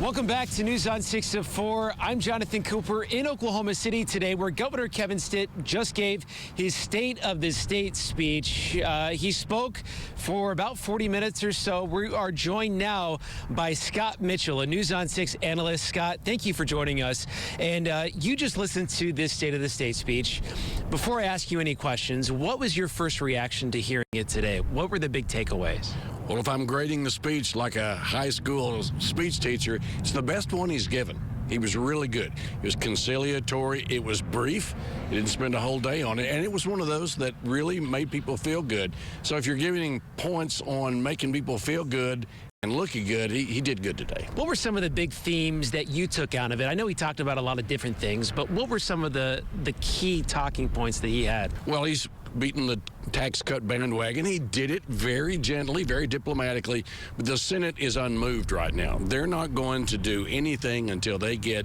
Welcome back to News on 6 at 4. I'm Jonathan Cooper in Oklahoma City today, where Governor Kevin Stitt just gave his State of the State speech. He spoke for about 40 minutes or so. We are joined now by Scott Mitchell, a News on 6 analyst. Scott, thank you for joining us. And you just listened to this State of the State speech. Before I ask you any questions, what was your first reaction to hearing it today? What were the big takeaways? Well, if I'm grading the speech like a high school speech teacher, it's the best one he's given. He was really good. It was conciliatory. It was brief. He didn't spend a whole day on it. And it was one of those that really made people feel good. So if you're giving points on making people feel good and looking good, he did good today. What were some of the big themes that you took out of it? I know he talked about a lot of different things, but what were some of the key talking points that he had? Well, he's beaten the tax cut bandwagon. He did it very gently, very diplomatically, but the Senate is unmoved right now. They're not going to do anything until they get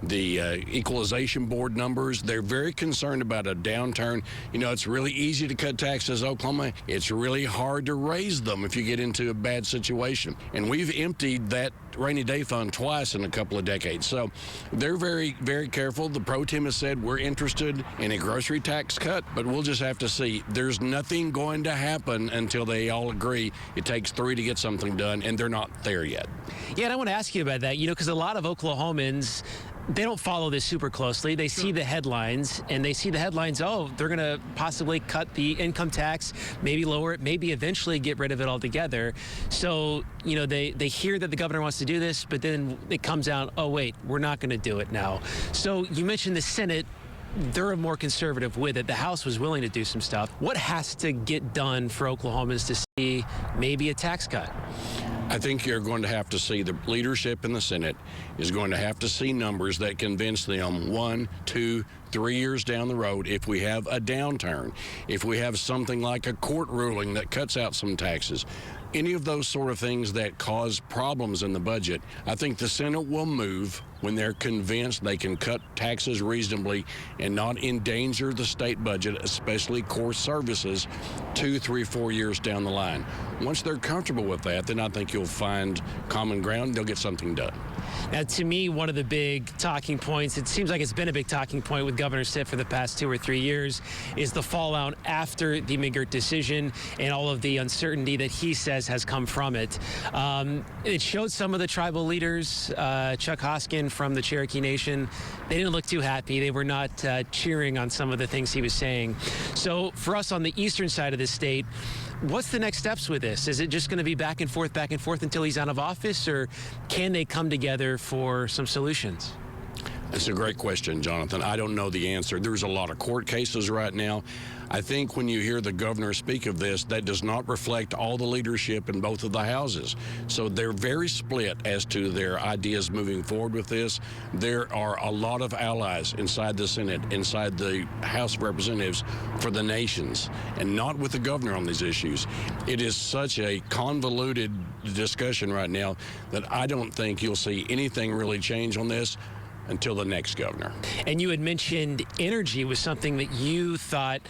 the equalization board numbers. They're very concerned about a downturn. You know, it's really easy to cut taxes, Oklahoma. It's really hard to raise them if you get into a bad situation. And we've emptied that rainy day fund twice in a couple of decades. So they're very, very careful. The pro tem has said we're interested in a grocery tax cut, but we'll just have to see. There's nothing going to happen until they all agree. It takes three to get something done, and they're not there yet. Yeah, and I want to ask you about that, because a lot of Oklahomans, they don't follow this super closely. They see the headlines, and they see the headlines, oh, they're going to possibly cut the income tax, maybe lower it, maybe eventually get rid of it altogether. So, they hear that the governor wants to do this, but then it comes out, oh, wait, we're not going to do it now. So you mentioned the Senate. They're more conservative with it. The House was willing to do some stuff. What has to get done for Oklahomans to see maybe a tax cut? I think you're going to have to see the leadership in the Senate is going to have to see numbers that convince them 1, 2, 3 years down the road, if we have a downturn, if we have something like a court ruling that cuts out some taxes, any of those sort of things that cause problems in the budget, I think the Senate will move when they're convinced they can cut taxes reasonably and not endanger the state budget, especially core services, 2, 3, 4 years down the line. Once they're comfortable with that, then I think you'll find common ground. They'll get something done. Now, to me, one of the big talking points, it seems like it's been a big talking point with Governor Stitt for the past 2 or 3 years, is the fallout after the McGirt decision and all of the uncertainty that he says has come from it. It showed some of the tribal leaders, Chuck Hoskin from the Cherokee Nation, they didn't look too happy. They were not cheering on some of the things he was saying. So for us on the eastern side of the state, what's the next steps with this? Is it just going to be back and forth until he's out of office, or can they come together for some solutions? That's a great question, Jonathan. I don't know the answer. There's a lot of court cases right now. I think when you hear the governor speak of this, that does not reflect all the leadership in both of the houses. So they're very split as to their ideas moving forward with this. There are a lot of allies inside the Senate, inside the House of Representatives for the nations, and not with the governor on these issues. It is such a convoluted discussion right now that I don't think you'll see anything really change on this until the next governor. And you had mentioned energy was something that you thought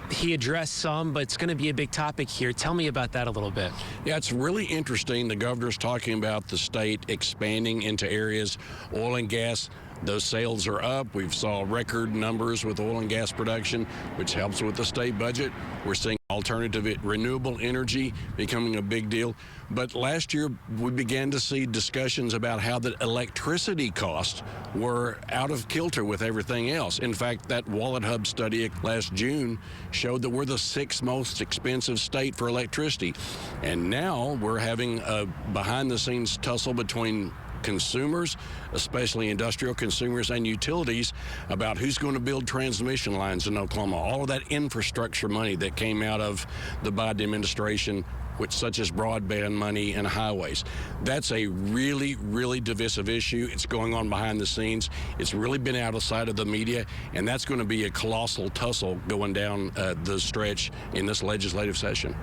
he addressed some, but it's going to be a big topic here. Tell me about that a little bit. Yeah, it's really interesting. The governor's talking about the state expanding into areas, oil and gas. Those sales are up. We've saw record numbers with oil and gas production, which helps with the state budget. We're seeing alternative renewable energy becoming a big deal. But last year, we began to see discussions about how the electricity costs were out of kilter with everything else. In fact, that Wallet Hub study last June showed that we're the 6th most expensive state for electricity. And now we're having a behind-the-scenes tussle between consumers, especially industrial consumers and utilities, about who's going to build transmission lines in Oklahoma. All of that infrastructure money that came out of the Biden administration, such as broadband money and highways. That's a really, really divisive issue. It's going on behind the scenes. It's really been out of sight of the media, and that's going to be a colossal tussle going down the stretch in this legislative session.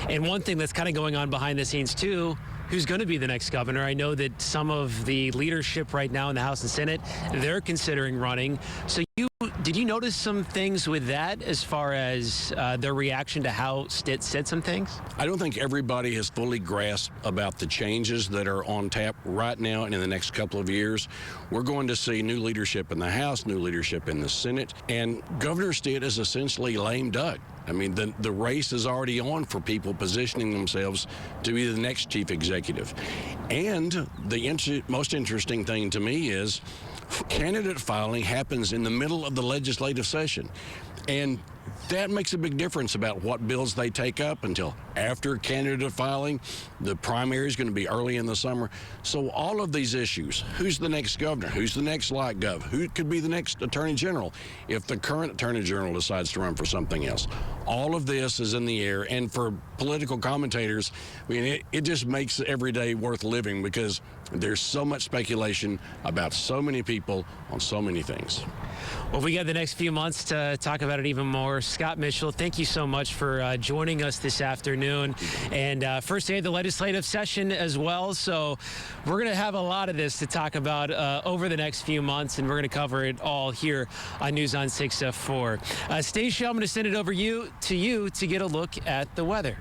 And one thing that's kind of going on behind the scenes, too, who's going to be the next governor? I know that some of the leadership right now in the House and Senate, they're considering running. So you Did you notice some things with that as far as their reaction to how Stitt said some things? I don't think everybody has fully grasped about the changes that are on tap right now and in the next couple of years. We're going to see new leadership in the House, new leadership in the Senate, and Governor Stitt is essentially lame duck. I mean, the race is already on for people positioning themselves to be the next chief executive. And the most interesting thing to me is candidate filing happens in the middle of the legislative session. And that makes a big difference about what bills they take up until after candidate filing. The primary is going to be early in the summer. So all of these issues, who's the next governor, who's the next light gov, who could be the next attorney general if the current attorney general decides to run for something else, all of this is in the air. And for political commentators, I mean, it just makes every day worth living because there's so much speculation about so many people on so many things. Well, we got the next few months to talk about it even more. Scott Mitchell, thank you so much for joining us this afternoon. And first day of the legislative session as well. So we're going to have a lot of this to talk about over the next few months, and we're going to cover it all here on News on 6 F4. Stacia, I'm going to send it over to you to get a look at the weather.